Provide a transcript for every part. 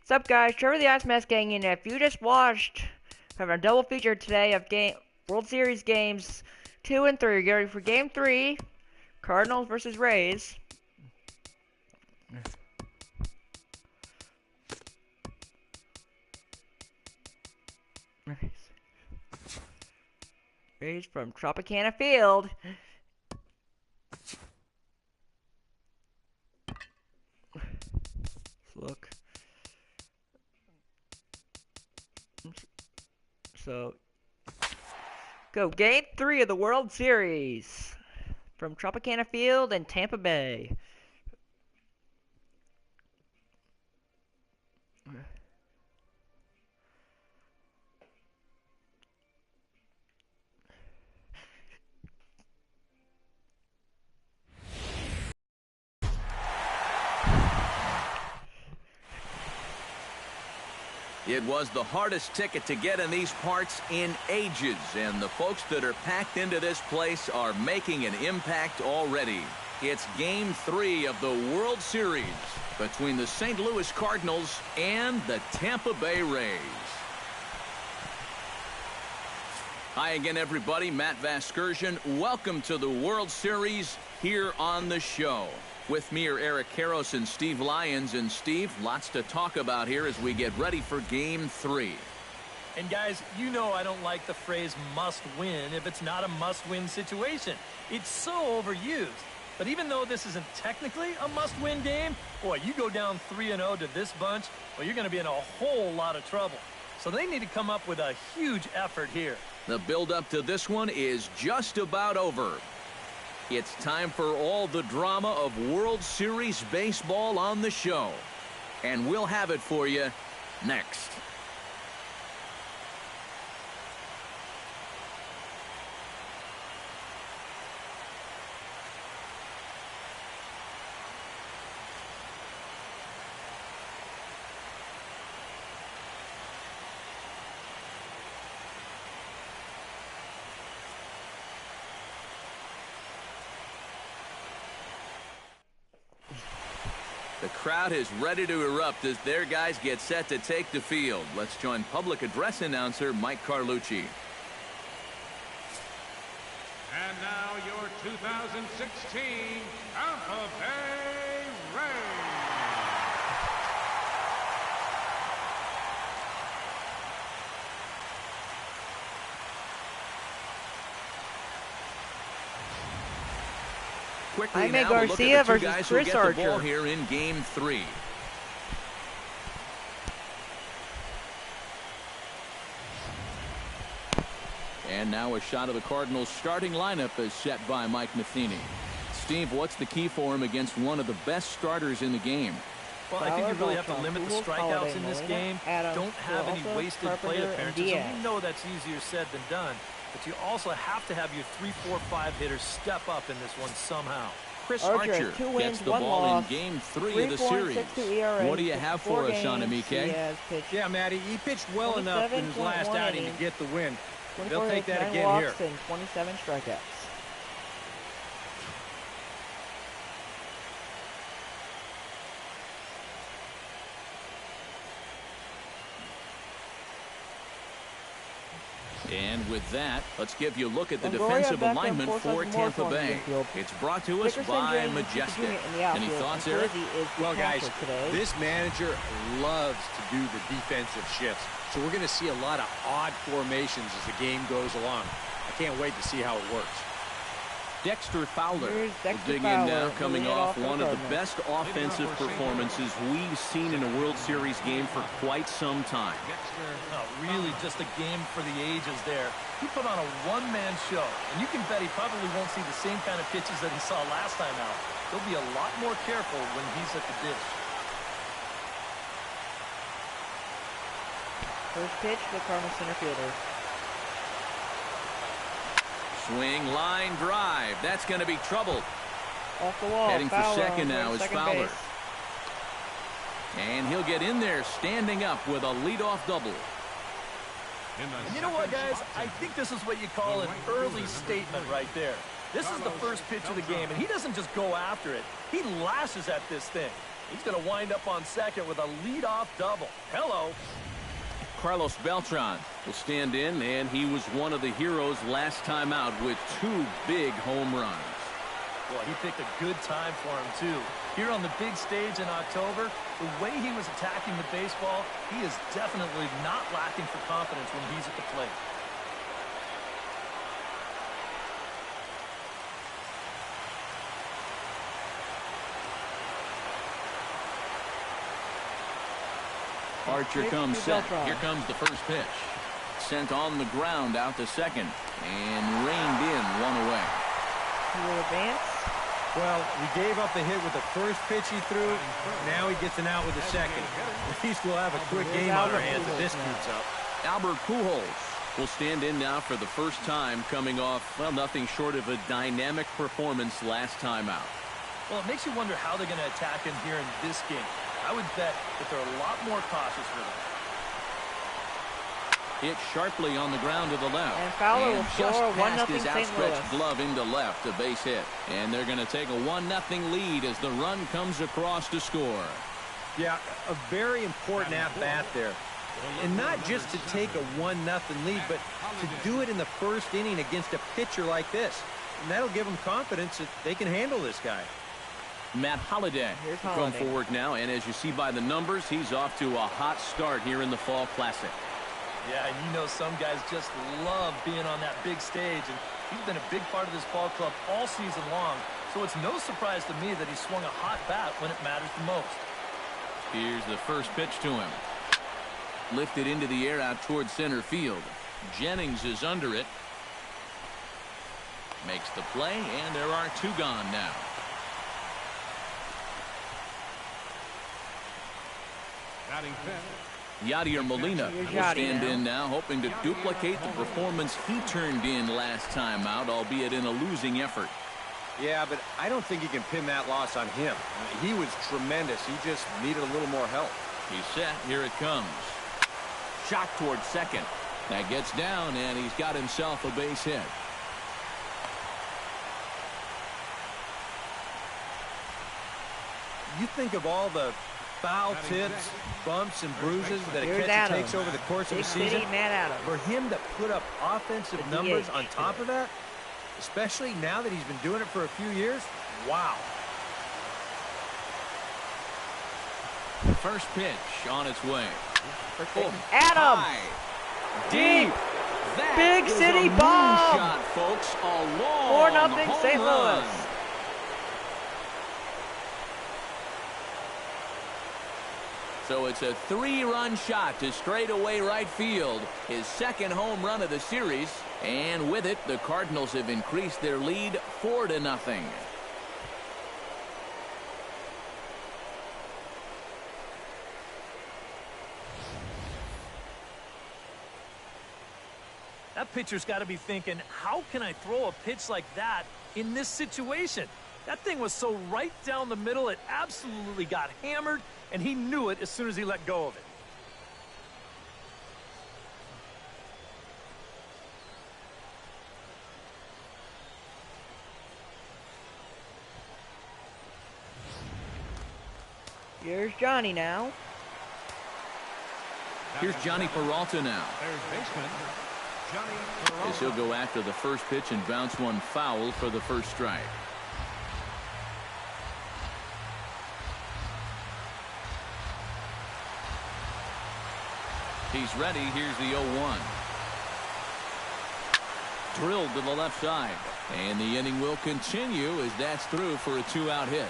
What's up, guys? Trevor the Ice Mask Gang, and if you just watched, we have a double feature today of World Series games 2 and 3. Get ready for Game 3, Cardinals versus Rays. Rays from Tropicana Field. Let's look. So, go Game 3 of the World Series from Tropicana Field in Tampa Bay. It was the hardest ticket to get in these parts in ages, and the folks that are packed into this place are making an impact already. It's Game 3 of the World Series between the St. Louis Cardinals and the Tampa Bay Rays. Hi again, everybody. Matt Vasgersian. Welcome to the World Series here on the show. With me are Eric Karros and Steve Lyons. And Steve, lots to talk about here as we get ready for Game 3. And guys, you know I don't like the phrase must win if it's not a must-win situation. It's so overused. But even though this isn't technically a must-win game, boy, you go down 3-0 to this bunch, well, you're going to be in a whole lot of trouble. So they need to come up with a huge effort here. The build-up to this one is just about over. It's time for all the drama of World Series baseball on the show. And we'll have it for you next. The crowd is ready to erupt as their guys get set to take the field. Let's join public address announcer Mike Carlucci. And now your 2016 Tampa Bay Rays. Quickly Jaime now, we'll look Garcia at the two versus guys who Chris get the ball Archer. here in Game 3. And now a shot of the Cardinals starting lineup is set by Mike Matheny. Steve, what's the key for him against one of the best starters in the game? Well, I think you really have to limit the strikeouts in this game. Don't have any wasted plate appearances. And we know that's easier said than done. But you also have to have your 3, 4, 5 hitters step up in this one somehow. Chris Archer Archer has 2 wins, gets the 1 ball loss, in Game 3 of the series. 3.62 ERA, What do you have for us on him, EK? Yeah, Matty, he pitched well enough in his last outing to get the win. They'll take that again here. And 27 strikeouts. And with that, let's give you a look at the Longoria defensive back alignment and forth for has more Tampa fun in Bay. the field. It's brought to us Dickerson, by James, Majestic. in the Any outfield, thoughts, and Eric? Quizzy is the Well, guys, catcher today. this manager loves to do the defensive shifts. So we're going to see a lot of odd formations as the game goes along. I can't wait to see how it works. Dexter Fowler Here's will Dexter dig Fowler, in now, coming leading it off off for one the of the Cardinals. best offensive performances we've seen in a World Series game for quite some time. Really just a game for the ages there. He put on a one-man show, and you can bet he probably won't see the same kind of pitches that he saw last time out. He'll be a lot more careful when he's at the dish. First pitch to the Cardinals center fielder. Swing, line, drive. That's going to be trouble. Off the wall. Heading for Fowler second on now is second Fowler. base. And he'll get in there standing up with a leadoff double. And you know what, guys? I think this is what you call an early statement right there. This is the first pitch of the game, and he doesn't just go after it. He lashes at this thing. He's going to wind up on second with a leadoff double. Hello. Carlos Beltran will stand in, and he was one of the heroes last time out with 2 big home runs. Well, he picked a good time for him, too. Here on the big stage in October, the way he was attacking the baseball, he is definitely not lacking for confidence when he's at the plate. Archer comes set. Here comes the first pitch. Sent on the ground out to second and reined in, 1 away. Will advance. Well, he gave up the hit with the first pitch he threw. Now he gets an out with the second. At least we'll have a quick game on our hands if this keeps up. Albert Pujols will stand in now for the first time, coming off, well, nothing short of a dynamic performance last time out. Well, it makes you wonder how they're going to attack him here in this game. I would bet that they're a lot more cautious with him. Hit sharply on the ground to the left. And Fowler will score 1-0 his St. outstretched Louis. glove into left, a base hit. And they're going to take a 1-0 lead as the run comes across to score. Yeah, a very important at-bat there. And not just to take a 1-0 lead, but to do it in the first inning against a pitcher like this. And that'll give them confidence that they can handle this guy. Matt Holliday will come forward now, and as you see by the numbers, he's off to a hot start here in the Fall Classic. Yeah, and you know some guys just love being on that big stage, and he's been a big part of this ball club all season long, so it's no surprise to me that he swung a hot bat when it matters the most. Here's the first pitch to him. Lifted into the air out towards center field. Jennings is under it. Makes the play, and there are 2 gone now. Batting fifth. Yadier Molina will stand in now, hoping to duplicate the performance he turned in last time out, albeit in a losing effort. Yeah, but I don't think you can pin that loss on him. He was tremendous. He just needed a little more help. He's set. Here it comes. Shot towards second. That gets down, and he's got himself a base hit. You think of all the foul tips, bumps, and bruises that a catcher takes over the course of a season. For him to put up offensive numbers on top of that, especially now that he's been doing it for a few years, wow. First pitch on its way. Adams. Deep. Big city bomb. Shot, folks. A long 4-0 St. Louis. So it's a 3-run shot to straightaway right field. His second home run of the series. And with it, the Cardinals have increased their lead 4-0. That pitcher's got to be thinking, how can I throw a pitch like that in this situation? That thing was so right down the middle, it absolutely got hammered, and he knew it as soon as he let go of it. Here's Johnny now. Here's Johnny Peralta now. Third baseman, Johnny Peralta. As he'll go after the first pitch and bounce one foul for the first strike. He's ready. Here's the 0-1. Drilled to the left side. And the inning will continue as that's through for a 2-out hit.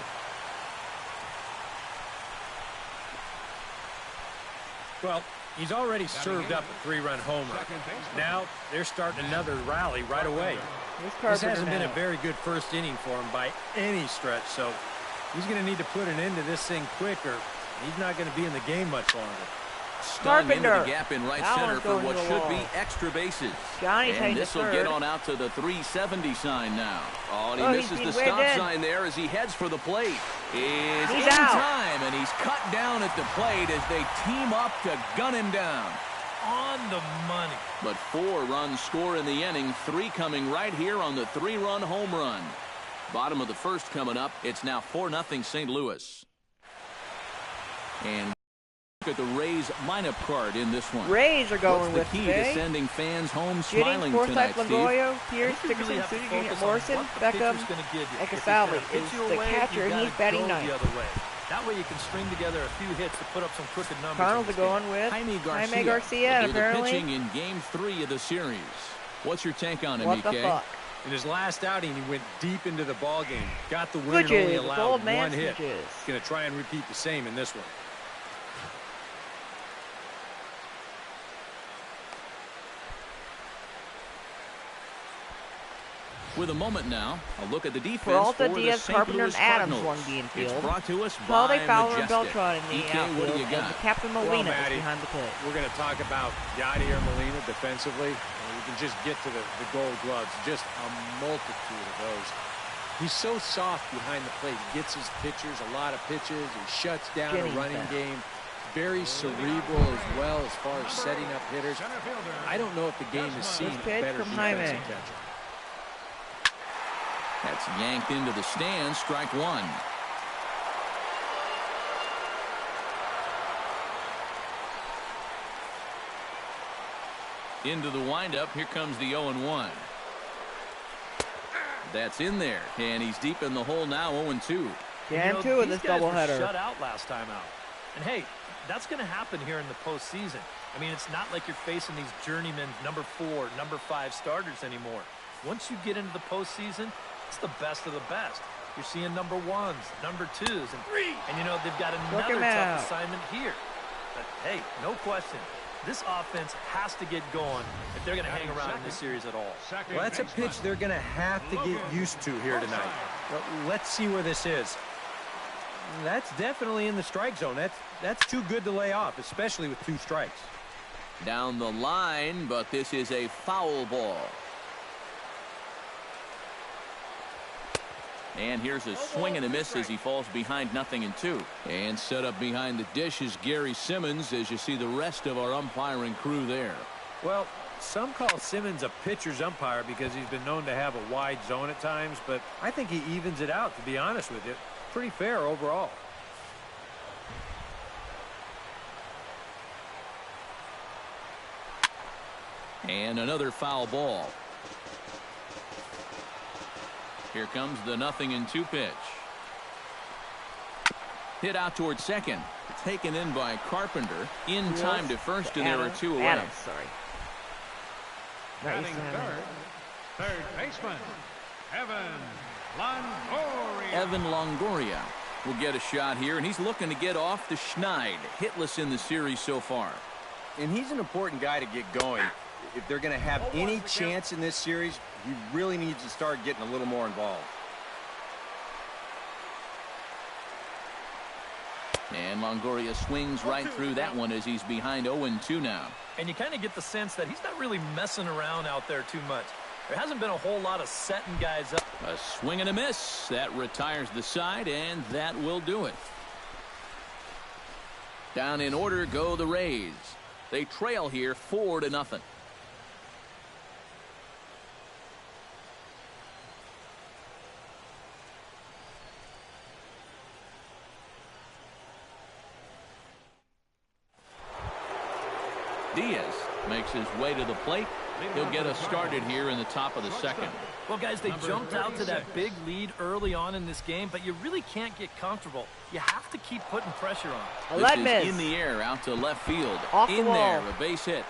Well, he's already served up a 3-run homer. Now they're starting another rally right away. This hasn't been a very good first inning for him by any stretch, so he's going to need to put an end to this thing quick, or he's not going to be in the game much longer. Stung into the gap in right center for what should be extra bases. And this will get on out to the 370 sign now. Oh, and he misses the stop sign there as he heads for the plate. He's in time, and he's cut down at the plate as they team up to gun him down. On the money. But 4 runs score in the inning, 3 coming right here on the 3-run home run. Bottom of the first coming up. It's now 4-0 St. Louis. And look at the Rays lineup card in this one. Rays are going What's the with key today? to sending fans home Giddings, smiling Forsythe, tonight, Steve? Longoria, Pierce, You really Dickerson, have to Suter, focus on Morrison, what the Beckham, pitcher's gonna give you. and If he's Casale gonna hit is you the away, catcher, you and he's gotta batting go ninth. the other way. That way you can string together a few hits to put up some crooked numbers. Cardinals are going with Jaime Garcia, will and do the apparently. pitching in Game 3 of the series. What's your take on him, What the EK? fuck? In his last outing, he went deep into the ball game, got the win, and Switches, only it's allowed old man one hit. switches. He's going to try and repeat the same in this one. With a moment now, a look at the defense Peralta, for Diaz, the St. Carpenter, Louis and Adams Cardinals. won the infield. It's brought to us Holiday, by Fowler, and Majestic. Beltran in the EK, outfield, what do you and got? the Captain Molina Matty, is behind the plate. We're going to talk about Yadier Molina defensively. You can just get to the gold gloves. Just a multitude of those. He's so soft behind the plate. He gets his pitchers a lot of pitches. He shuts down a running game. Very cerebral as well as far as setting up hitters. I don't know if the game has seen a better defensive catcher. That's yanked into the stands. Strike one. Into the windup. Here comes the 0-1. That's in there, and he's deep in the hole now. 0-2. Game two of this doubleheader. Shut out last time out, and hey, that's going to happen here in the postseason. I mean, it's not like you're facing these journeyman number 4, number 5 starters anymore. Once you get into the postseason, it's the best of the best. You're seeing number 1s, number 2s, and you know they've got another tough assignment here. But hey, no question, this offense has to get going if they're going to hang around in this series at all. Well, that's a pitch they're going to have to get used to here tonight. Well, let's see where this is. That's definitely in the strike zone. That's too good to lay off, especially with 2 strikes. Down the line, but this is a foul ball. And here's a swing and a miss as he falls behind 0-2. And set up behind the dish is Gary Simmons as you see the rest of our umpiring crew there. Well, some call Simmons a pitcher's umpire because he's been known to have a wide zone at times, but I think he evens it out, to be honest with you. Pretty fair overall. And another foul ball. Here comes the 0-2 pitch. Hit out towards second. Taken in by Carpenter. In time to first, and there are 2 away. Adams, sorry. Batting third baseman, Evan Longoria. Evan Longoria will get a shot here, and he's looking to get off the schneid. Hitless in the series so far. And he's an important guy to get going. If they're going to have any chance in this series, he really needs to start getting a little more involved. And Longoria swings right through that one as he's behind 0-2 now. And you kind of get the sense that he's not really messing around out there too much. There hasn't been a whole lot of setting guys up. A swing and a miss. That retires the side, and that will do it. Down in order go the Rays. They trail here 4-0. Diaz makes his way to the plate. He'll get us started here in the top of the second. Well, guys, they jumped out to that big lead early on in this game, but you really can't get comfortable. You have to keep putting pressure on. This is in the air out to left field. In there, a base hit.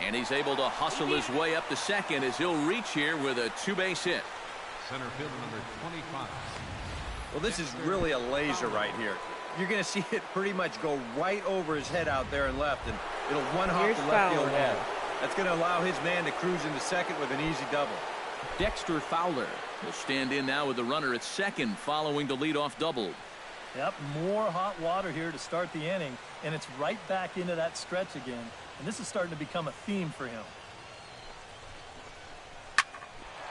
And he's able to hustle his way up to second as he'll reach here with a 2-base hit. Center fielder number 25. Well, this is really a laser right here. You're going to see it pretty much go right over his head out there and left, and it'll one-hop the left field wall. That's going to allow his man to cruise into second with an easy double. Dexter Fowler will stand in now with the runner at second following the leadoff double. Yep, more hot water here to start the inning, and it's right back into that stretch again. And this is starting to become a theme for him.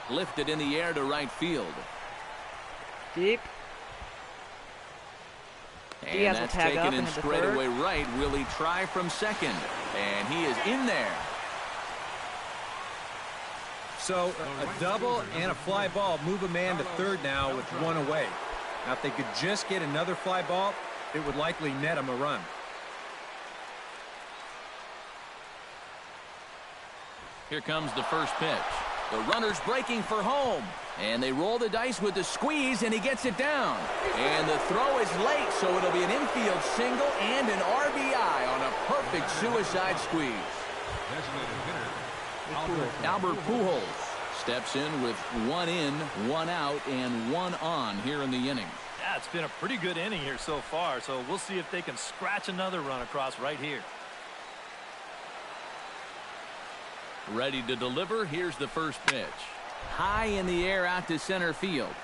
Lifted in the air to right field. Deep. And that's taken in straightaway right. Will he try from second? And he is in there. So a double and a fly ball move a man to third now with 1 away. Now, if they could just get another fly ball, it would likely net them a run. Here comes the first pitch. The runner's breaking for home. And they roll the dice with the squeeze, and he gets it down. And the throw is late, so it'll be an infield single and an RBI on a perfect suicide squeeze. Albert Pujols steps in with 1 in, 1 out, and 1 on here in the inning. Yeah, it's been a pretty good inning here so far, so we'll see if they can scratch another run across right here. Ready to deliver. Here's the first pitch. High in the air out to center field.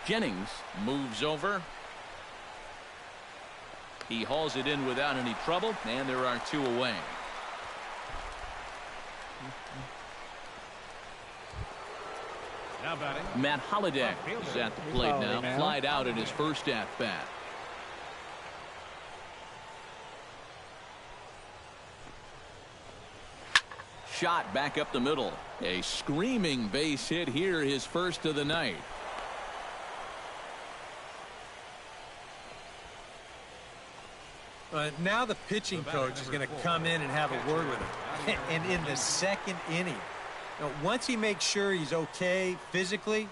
Jennings moves over. He hauls it in without any trouble, and there are 2 away. Now batting, Matt Holliday is at the plate now. Flied out in his first at-bat. Shot back up the middle. A screaming base hit here, his first of the night. Now the pitching coach is going to come in and have a word with him. And in the second inning, once he makes sure he's okay physically,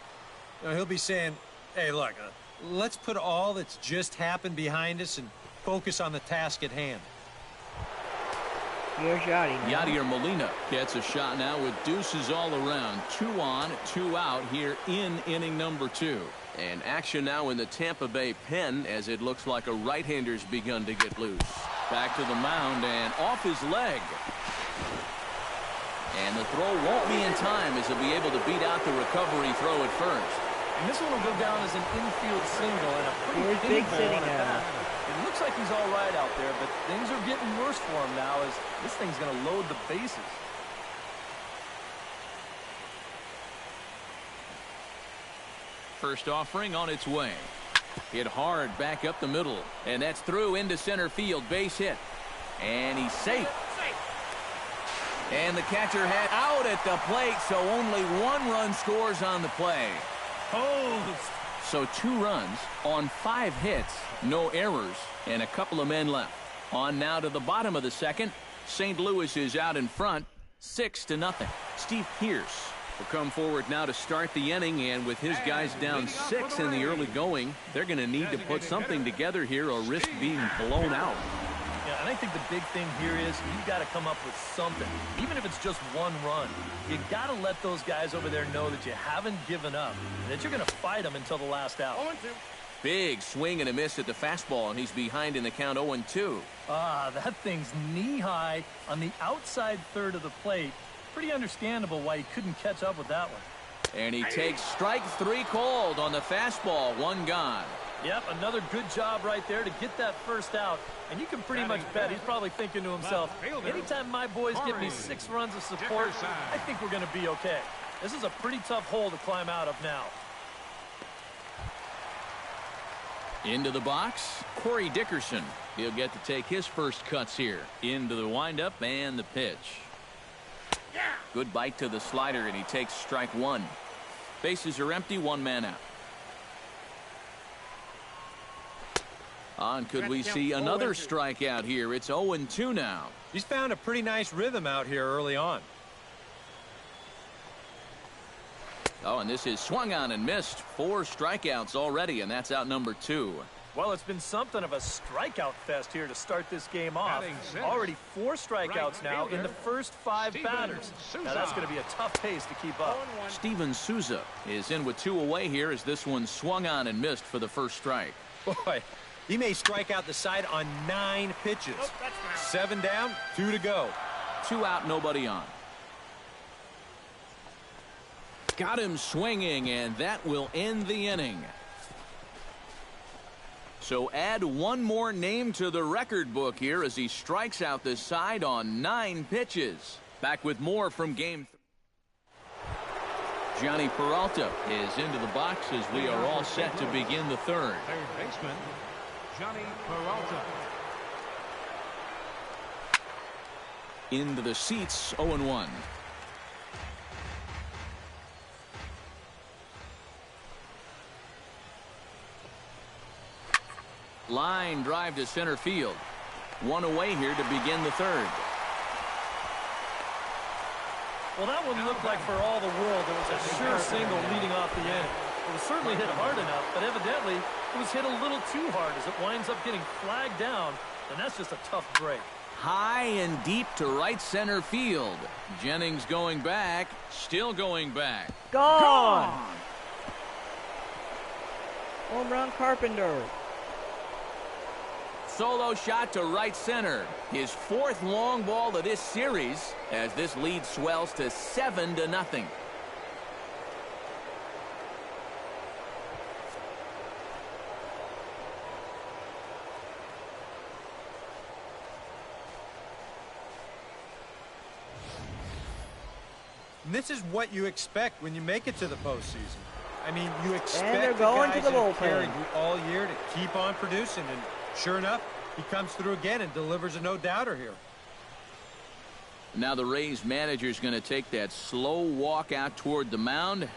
he'll be saying, hey, look, let's put all that's just happened behind us and focus on the task at hand. Here's Yadier Molina gets a shot now with deuces all around. 2 on, 2 out here in inning number 2. And action now in the Tampa Bay pen as it looks like a right-hander's begun to get loose. Back to the mound and off his leg. And the throw won't be in time as he'll be able to beat out the recovery throw at first. And this one will go down as an infield single and a pretty big sitting at. It looks like he's all right out there, but things are getting worse for him now as this thing's going to load the bases. First offering on its way. Hit hard back up the middle, and that's through into center field. Base hit, and he's safe. And the catcher had out at the plate, so only 1 run scores on the play. So 2 runs on 5 hits, no errors, and a couple of men left. On now to the bottom of the second. St. Louis is out in front, 6-0. Steve Pearce will come forward now to start the inning, and with his guys down 6 in the early going, they're going to need to put something together here or risk being blown out. Yeah, and I think the big thing here is you've got to come up with something, even if it's just 1 run. You got to let those guys over there know that you haven't given up and that you're going to fight them until the last out. Big swing and a miss at the fastball, and he's behind in the count 0-2. That thing's knee-high on the outside third of the plate. Pretty understandable why he couldn't catch up with that one. And he takes strike 3 called on the fastball. 1 gone. Yep, another good job right there to get that first out. And you can pretty much bet he's probably thinking to himself, anytime my boys get me 6 runs of support, I think we're going to be okay. This is a pretty tough hole to climb out of now. Into the box, Corey Dickerson. He'll get to take his first cuts here. Into the windup and the pitch. Good bite to the slider, and he takes strike 1. Bases are empty, 1 man out. Could we see another strikeout here? It's 0-2 now. He's found a pretty nice rhythm out here early on. And this is swung on and missed. 4 strikeouts already, and that's out number 2. Well, it's been something of a strikeout fest here to start this game off. Already 4 strikeouts now in the first 5 batters. Now that's going to be a tough pace to keep up. Steven Souza is in with 2 away here as this one swung on and missed for the first strike. Boy, he may strike out the side on 9 pitches. 7 down, 2 to go. 2 out, nobody on. Got him swinging, and that will end the inning. So add 1 more name to the record book here as he strikes out the side on 9 pitches. Back with more from game 3. Johnny Peralta is into the box as we are all set to begin the 3rd. Third baseman, Johnny Peralta. Into the seats, 0-1. Line drive to center field. One away here to begin the third. Well, that one looked like for all the world it was a sure single leading off the inning. It was certainly hit hard enough, but evidently it was hit a little too hard as it winds up getting flagged down, and that's just a tough break. High and deep to right center field. Jennings going back, still going back. Gone! Home run, Carpenter. Solo shot to right center. His fourth long ball of this series as this lead swells to 7-0. And this is what you expect when you make it to the postseason. I mean, you expect they're going to the bullpen. Carried you all year to keep on producing, and sure enough, he comes through again and delivers a no-doubter here. Now the Rays manager is going to take that slow walk out toward the mound,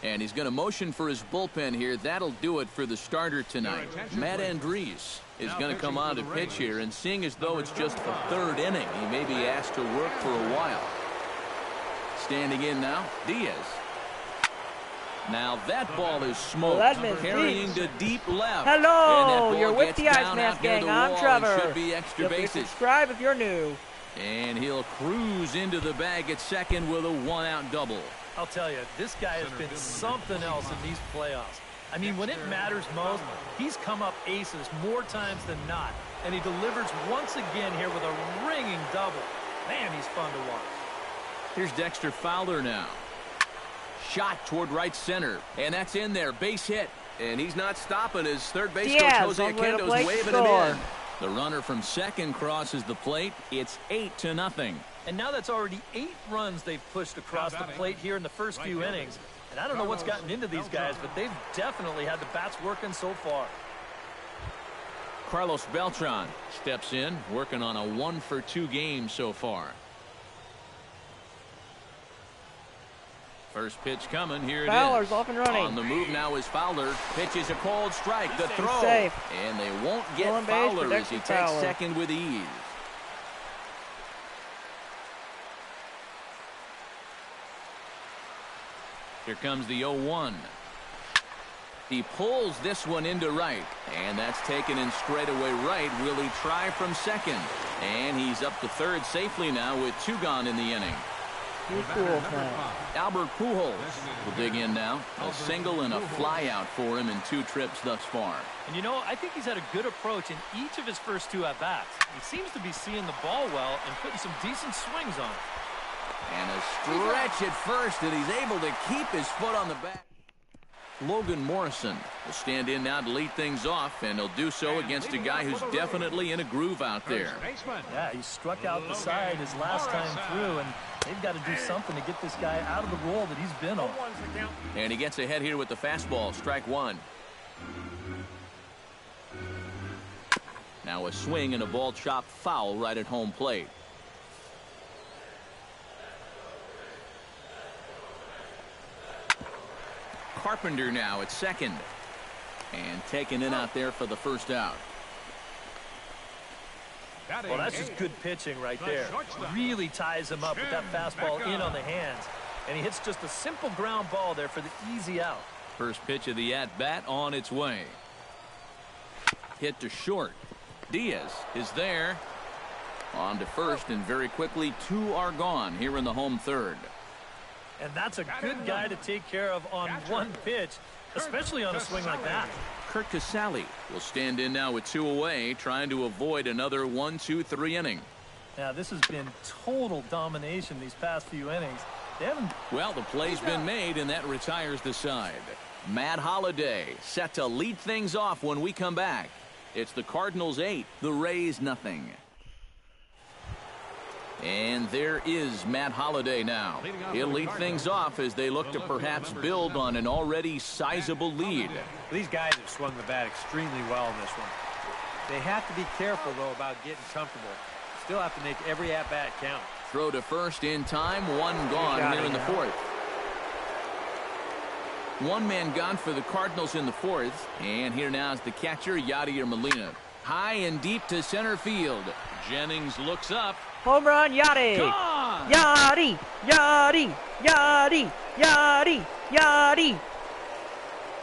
and he's going to motion for his bullpen here. That'll do it for the starter tonight. Matt Andriese is going to come on to pitch here, and seeing as though it's just the third inning, he may be asked to work for a while. Standing in now, Diaz. Now that ball is smoked, carrying to deep left. Hello, you're with the Ice Mask Gang. I'm Trevor. Should be extra bases. Subscribe if you're new. And he'll cruise into the bag at second with a one-out double. I'll tell you, this guy has been something else in these playoffs. I mean, when it matters most, he's come up aces more times than not. And he delivers once again here with a ringing double. Man, he's fun to watch. Here's Dexter Fowler now. Shot toward right center, and that's in there. Base hit, and he's not stopping as third base coach Jose Akendo's waving him in. The runner from second crosses the plate. It's 8-0. And now that's already 8 runs they've pushed across the plate here in the first few innings. And I don't know what's gotten into these guys, but they've definitely had the bats working so far. Carlos Beltran steps in, working on a 1-for-2 game so far. First pitch coming. Here it Fowler's is. Off and running. On the move now is Fowler. Pitches a cold strike. The throw. Safe. And they won't get Fowler as he takes second with ease. Here comes the 0-1. He pulls this one into right. And that's taken in straightaway right. Will he try from second? And he's up to third safely now with 2 gone in the inning. Albert Pujols will dig in now. A single and a fly out for him in 2 trips thus far. And you know, I think he's had a good approach in each of his first 2 at-bats. He seems to be seeing the ball well and putting some decent swings on it. And a stretch at first, and he's able to keep his foot on the bat. Logan Morrison will stand in now to lead things off, and he'll do so against a guy who's definitely in a groove out there. Yeah, he struck out the side his last time through, and they've got to do something to get this guy out of the role that he's been on. And he gets ahead here with the fastball, strike 1. Now a swing and a ball chopped foul right at home plate. Carpenter now at second. And taken in out there for the first out. Well, that's just good pitching right there. Really ties him up with that fastball in on the hands. And he hits just a simple ground ball there for the easy out. First pitch of the at-bat on its way. Hit to short. Diaz is there. On to first, and very quickly 2 are gone here in the home third. And that's a good guy to take care of on 1 pitch, especially on a swing like that. Kurt Casale will stand in now with 2 away, trying to avoid another 1-2-3 inning. Now, this has been total domination these past few innings. They haven't... Well, the play's been made, and that retires the side. Matt Holliday set to lead things off when we come back. It's the Cardinals 8, the Rays nothing. And there is Matt Holliday now. He'll lead things off as they look to perhaps build on an already sizable lead. These guys have swung the bat extremely well in this one. They have to be careful, though, about getting comfortable. Still have to make every at-bat count. Throw to first in time. 1 gone here in the 4th. One man gone for the Cardinals in the fourth. And here now is the catcher, Yadier Molina. High and deep to center field. Jennings looks up. Home run, Yadi. Gone! Yadi, Yadi, Yadi, Yadi, Yadi.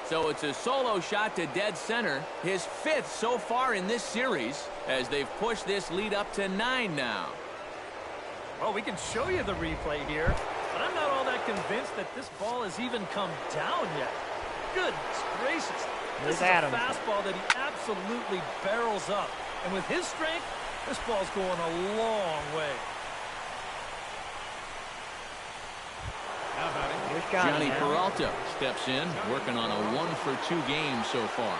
So it's a solo shot to dead center. His 5th so far in this series as they've pushed this lead up to 9 now. Well, we can show you the replay here, but I'm not all that convinced that this ball has even come down yet. Goodness gracious. This is a fastball that he absolutely barrels up. And with his strength, this ball's going a long way. Johnny Peralta steps in, working on a 1-for-2 game so far.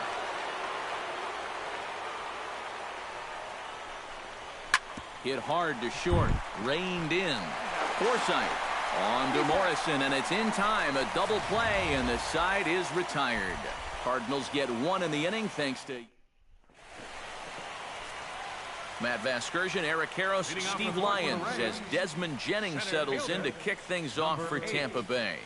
Hit hard to short, reined in. Forsythe on to Morrison, and it's in time. A double play, and the side is retired. Cardinals get 1 in the inning thanks to Matt Vasgersian, Eric Karros, Steve Lyons as Desmond Jennings settles in to kick things off for Tampa Bay.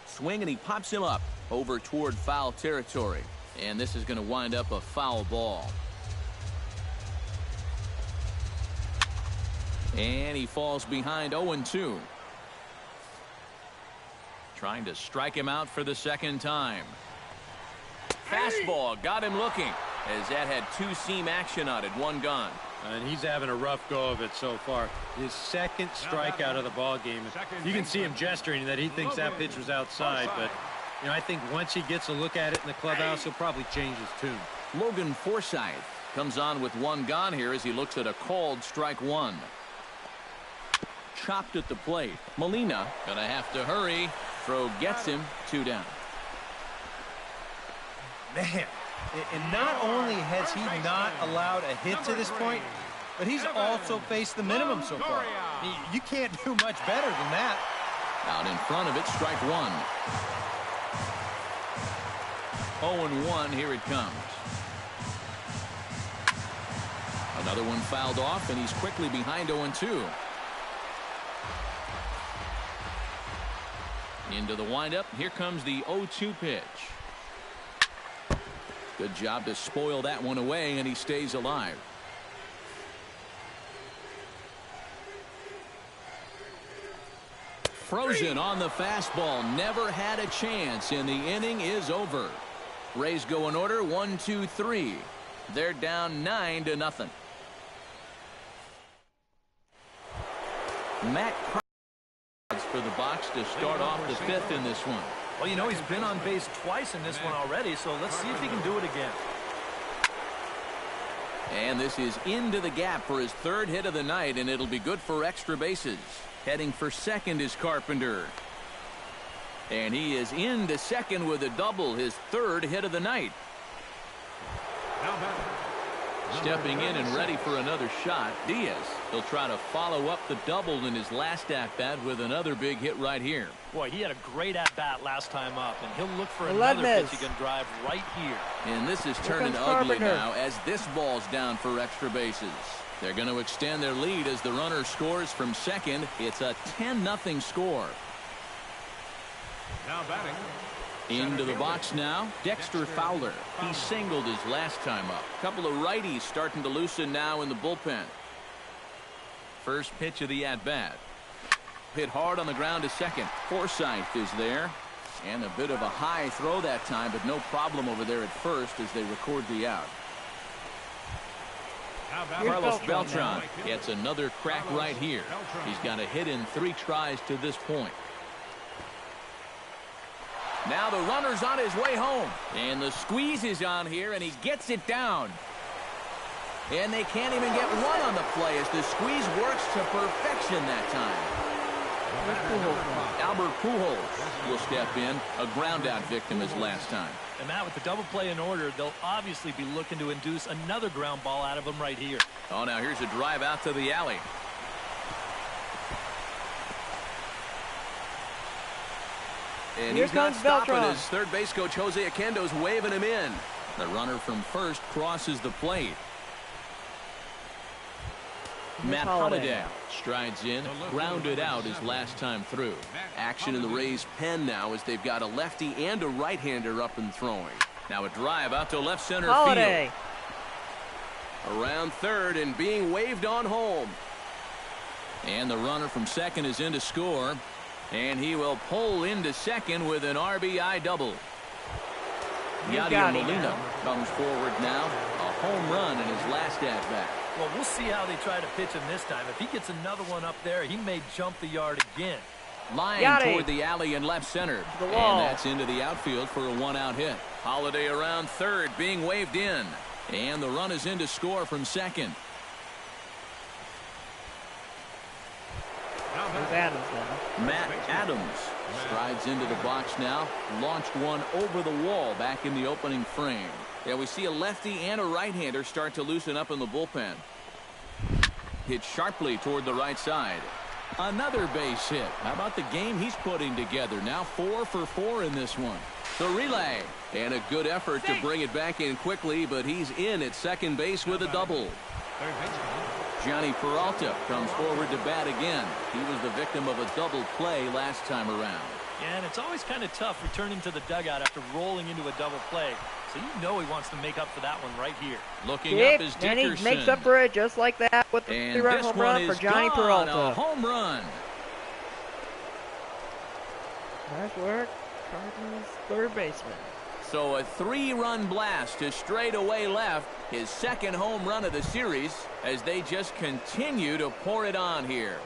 Swing, and he pops him up over toward foul territory. And this is going to wind up a foul ball. And he falls behind 0-2. Trying to strike him out for the second time. Fastball got him looking as that had 2-seam action on it. 1 gone. And he's having a rough go of it so far. His second strikeout of the ball game. You can see him gesturing that he thinks that pitch was outside, but you know, I think once he gets a look at it in the clubhouse, he'll probably change his tune. Logan Forsythe comes on with 1 gone here as he looks at a called strike 1. Chopped at the plate. Molina gonna have to hurry. Throw gets him. 2 down. Man, and not only has he not allowed a hit to this point, but he's also faced the minimum so far. You can't do much better than that. Out in front of it, strike 1. 0-1, here it comes. Another one fouled off, and he's quickly behind 0-2. Into the windup. Here comes the 0-2 pitch. Good job to spoil that one away, and he stays alive. Frozen on the fastball. Never had a chance, and the inning is over. Rays go in order 1-2-3. They're down 9-0. Matt for the box to start off the 5th in this one. Well, you know, he's been on base twice in this one already, so let's see if he can do it again. And this is into the gap for his 3rd hit of the night, and it'll be good for extra bases. Heading for second is Carpenter. And he is into second with a double, his 3rd hit of the night. Stepping in and ready for another shot, Diaz. He'll try to follow up the double in his last at-bat with another big hit right here. Boy, he had a great at-bat last time up, and he'll look for another pitch he can drive right here. And this is turning ugly now as this ball's down for extra bases. They're going to extend their lead as the runner scores from second. It's a 10-0 score. Now batting. Into the box now, Dexter Fowler. He singled his last time up. A couple of righties starting to loosen now in the bullpen. First pitch of the at-bat. Hit hard on the ground to second. Forsythe is there. And a bit of a high throw that time, but no problem over there at first as they record the out. Carlos Beltran gets another crack right here. He's got a hit in 3 tries to this point. Now the runner's on his way home. And the squeeze is on here, and he gets it down. And they can't even get one on the play as the squeeze works to perfection that time. Albert Pujols will step in. A ground-out victim as last time. And Matt, with the double play in order, they'll obviously be looking to induce another ground ball out of him right here. Oh, now here's a drive out to the alley. And here he's not comes stopping. Beltran. His third base coach Jose Oquendo's waving him in. The runner from first crosses the plate. Matt Holliday strides in, grounded out his last time through. Action in the Rays' pen now as they've got a lefty and a right-hander up and throwing. Now a drive out to left center field. Around third and being waved on home. And the runner from second is in to score. And he will pull into second with an RBI double. Yadier Molina comes forward now. A home run in his last at-bat. Well, we'll see how they try to pitch him this time. If he gets another one up there, he may jump the yard again. Line toward the alley in left center. And that's into the outfield for a one-out hit. Holliday around third being waved in. And the run is in to score from second. Adams now. Matt Adams strides into the box now. Launched one over the wall back in the opening frame. Yeah, we see a lefty and a right-hander start to loosen up in the bullpen. Hit sharply toward the right side. Another base hit. How about the game he's putting together? Now 4 for 4 in this one. The relay. And a good effort to bring it back in quickly, but he's in at second base with a double. Johnny Peralta comes forward to bat again. He was the victim of a double play last time around. Yeah, and it's always kind of tough returning to the dugout after rolling into a double play. So you know he wants to make up for that one right here. Looking up is Dickerson. And he makes up for it just like that with the 3-run home run for Johnny Peralta. A home run. Nice work, Cardinals third baseman. So a 3-run blast to straightaway left. His second home run of the series as they just continue to pour it on here.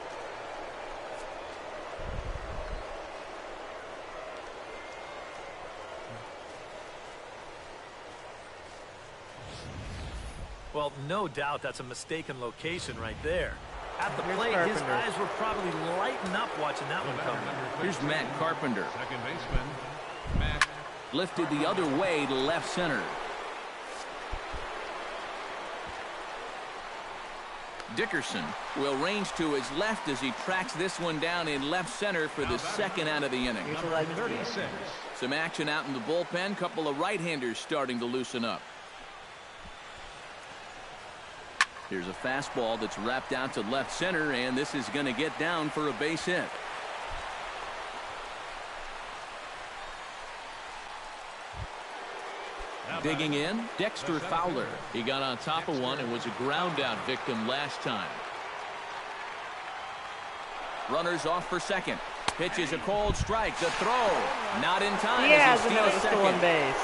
Well, no doubt that's a mistaken location right there. At the plate, his eyes were probably lighting up watching that one come. Here's Matt Carpenter. Second baseman, Matt. Lifted the other way to left center. Dickerson will range to his left as he tracks this one down in left center for the second out of the inning. Number 36. Some action out in the bullpen. Couple of right-handers starting to loosen up. Here's a fastball that's wrapped out to left center, and this is going to get down for a base hit. Digging in, Dexter Fowler. He got on top of one and was a ground out victim last time. Runners off for second. Pitch is a cold strike. The throw not in time. He has another stolen base.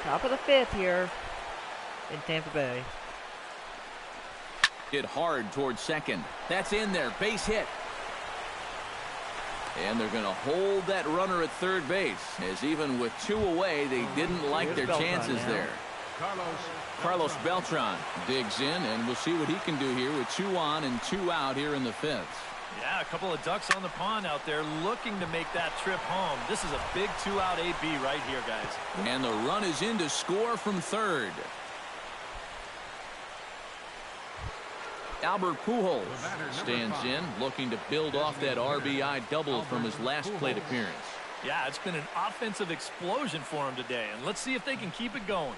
Top of the fifth here in Tampa Bay. Hit hard towards second. That's in there. Base hit. And they're going to hold that runner at third base, as even with 2 away, they didn't like their chances there. Carlos Beltran digs in, and we'll see what he can do here with 2 on and 2 out here in the 5th. Yeah, a couple of ducks on the pond out there looking to make that trip home. This is a big 2-out AB right here, guys. And the run is in to score from third. Albert Pujols stands in, looking to build off that RBI double from his last plate appearance. Yeah, it's been an offensive explosion for him today, and let's see if they can keep it going.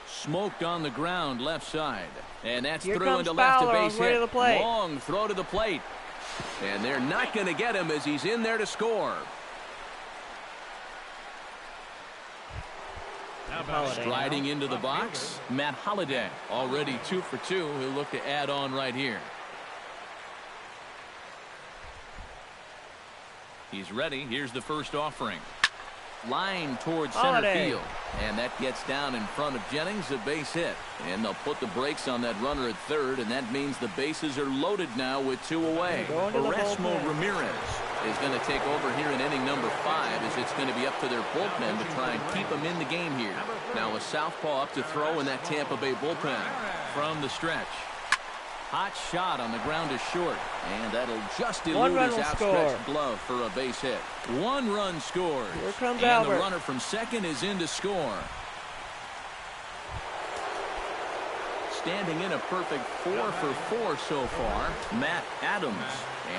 Smoked on the ground left side, and that's Here through into left, a base hit. Long throw to the plate, and they're not going to get him as he's in there to score. Striding into the box, Matt Holliday, already 2 for 2. He'll look to add on right here. He's ready. Here's the first offering. Line towards center field, and that gets down in front of Jennings, a base hit. And they'll put the brakes on that runner at third, and that means the bases are loaded now with 2 away. Erasmo Ramirez is going to take over here in inning number 5, as it's going to be up to their bullpen to try and keep them in the game here. Now a southpaw up to throw in that Tampa Bay bullpen from the stretch. Hot shot on the ground is short, and that'll just elude his outstretched glove for a base hit. 1 run scores. Here comes and Albert. The runner from second is in to score. Standing in a perfect 4 for 4 so far, Matt Adams.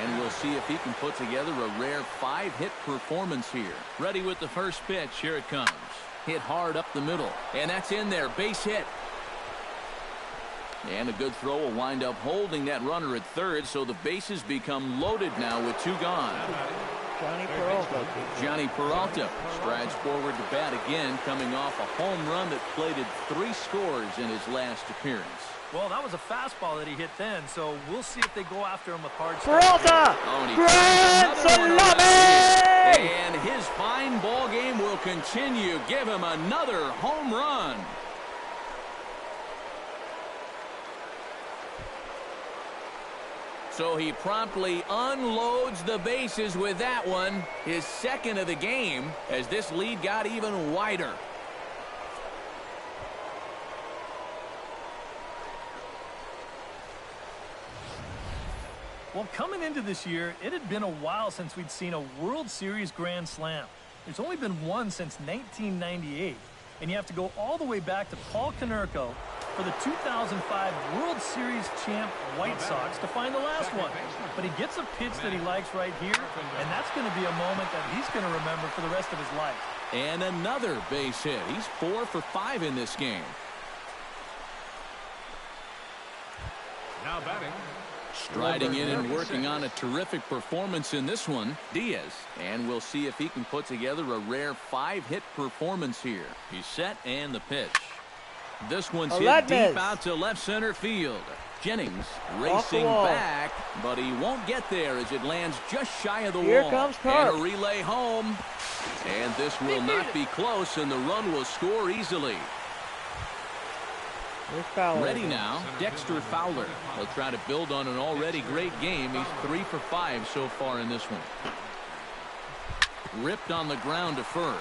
And we'll see if he can put together a rare 5-hit performance here. Ready with the first pitch. Here it comes. hit hard up the middle. And that's in there. Base hit. And a good throw will wind up holding that runner at third, so the bases become loaded now with 2 gone. Johnny Peralta strides forward to bat again, coming off a home run that plated 3 scores in his last appearance. Well, that was a fastball that he hit then, so we'll see if they go after him with hard Peralta! And his fine ball game will continue. Give him another home run. So he promptly unloads the bases with that one, his second of the game, as this lead got even wider. Well, coming into this year, it had been a while since we'd seen a World Series Grand Slam. There's only been one since 1998, and you have to go all the way back to Paul Konerko for the 2005 World Series champ White Sox to find the last one. But he gets a pitch that he likes right here, and that's going to be a moment that he's going to remember for the rest of his life. And another base hit. He's 4 for 5 in this game. Now batting. Striding in and working on a terrific performance in this one, Diaz. And we'll see if he can put together a rare 5-hit performance here. He's set and the pitch. This one's hit deep out to left center field. Jennings racing back, but he won't get there as it lands just shy of the wall. Here comes Carp. And a relay home. And this will not be close, and the run will score easily. Ready now, Dexter Fowler. He'll try to build on an already great game. He's 3 for 5 so far in this one. Ripped on the ground to first.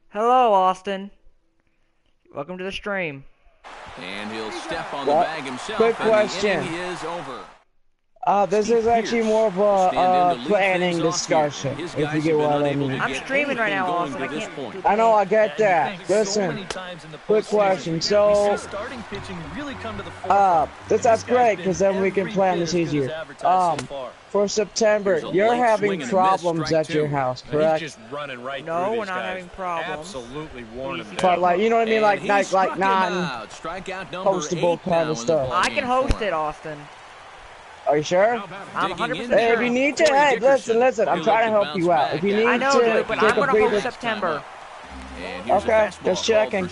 Hello, Austin. Welcome to the stream. And he'll step on the bag himself. Quick question. And the inning is over. This is actually more of a planning discussion, if you get what I mean. I'm streaming right now, Austin. I can't. I know, I get that. Listen, quick question. So, that's great, because then we can plan this easier. For September, you're having problems at your house, correct? He's just running right no, through we're not having problems. Absolutely worn him down. But, like, you know what I mean? Like non-hostable kind of stuff. I can host it, Austin. Are you sure? I'm 100% Hey, sure. if you need to, hey, listen, I'm trying to help you out. If you need I know, to but take I'm a going to host breather. September. Okay, just checking.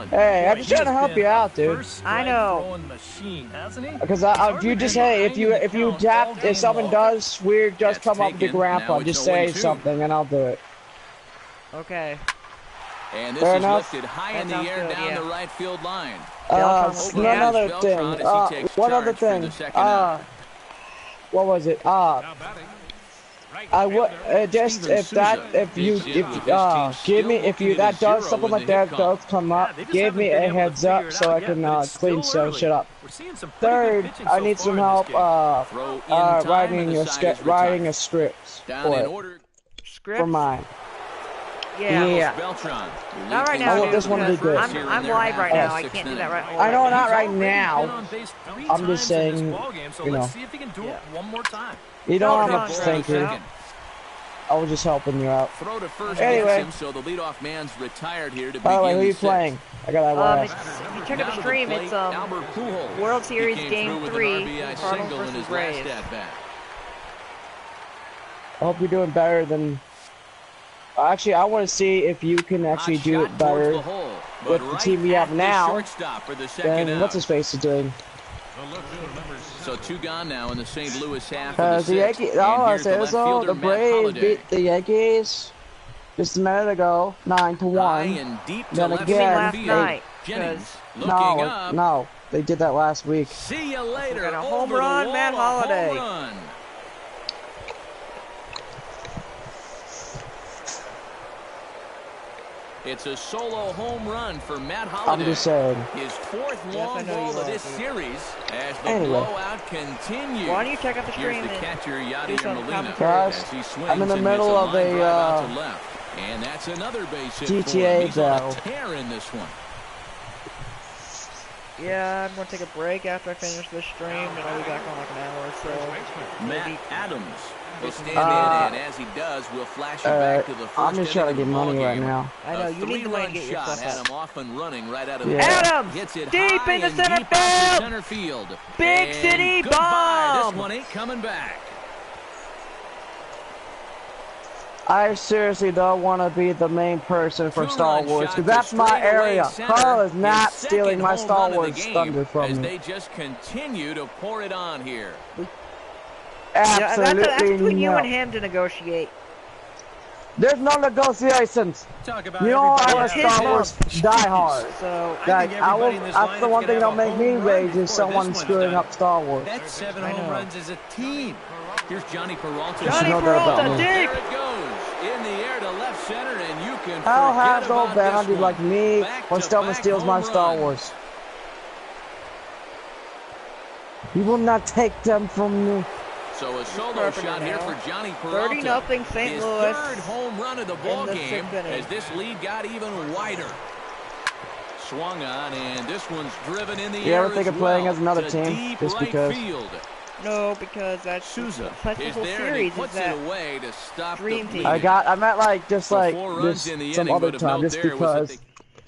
Hey, I'm just trying to help you out, dude. I know. Because if you just, hey, if someone does weird, just come up with your grandpa, just say something, and I'll do it. Okay. And this is lifted high in the air down the right field line. One other thing. What was it? I would just if that does something like that does come up, give me a heads up so I can clean some shit up. Third, I need some help writing a script for mine. Yeah. Not right now, I want this one to be good. I'm live right now. I can't do that right now. I know, not right now. I'm just saying, you know. You don't have to think it. I was just helping you out. Anyway. So the leadoff man's retired here to by the way, who are you playing? I got that if you check out the stream, it's World Series Game 3, Cardinals versus Rays. I hope you're doing better than... Actually, I want to see if you can actually do it better with the team we have now than what's-his-face is doing. So 2 gone now in the St. Louis half. The Yankees, the Braves beat the Yankees just a minute ago, 9-1. Then again, last night. No, they did that last week. See you later. Got a home run, Matt Holliday. It's a solo home run for Matt Holliday. I'm just saying. His 4th long ball of this series as the blowout continues. Why don't you check out the stream? Here's the catcher, Yadier Molina. Guys, I'm in the middle of a and that's another base hit GTA battle. Tear in this one. Yeah, I'm gonna take a break after I finish this stream, and I'll be back on like an hour or so. Matt Adams will stand in, and as he does, we'll flash you back to the first I'm just trying to get money right now. I know, you need the money to get your stuff had up. him off and running right out of the Adams! Hits it deep in the center field! Big and city goodbye. bomb! This one ain't coming back. I seriously don't want to be the main person for Star Wars, because that's my area. Carl is not stealing my Star Wars thunder from as me. they just continue to pour it on here. Absolutely that's between you no. and him to negotiate. There's no negotiations. Talk about You know I'm a Well, Star Wars diehard. So Like, that's the one thing that'll make me rage is someone screwing up Star Wars. That's 7 home runs as a team. Here's Johnny Peralta. Johnny know that about Peralta, me. deep! There it goes. In the air to left center, and you can I'll forget have no about bounty this like one. me when Back-to-back someone steals my home Star runs. Wars. You will not take them from me. So a solo shot here for Johnny Peralta. 30-0 St. His Louis. third home run of the ball the game 6th inning. as this lead got even wider. Swung on, and this one's driven in the You air ever think as of playing well as another to team deep just right because? Field. No, because that's Souza that's the is whole there, and he series. puts Is that it away to stop Dream the Team. bleeding. I meant like just So like 4 this runs in the some inning, other but a time, note just there was that because.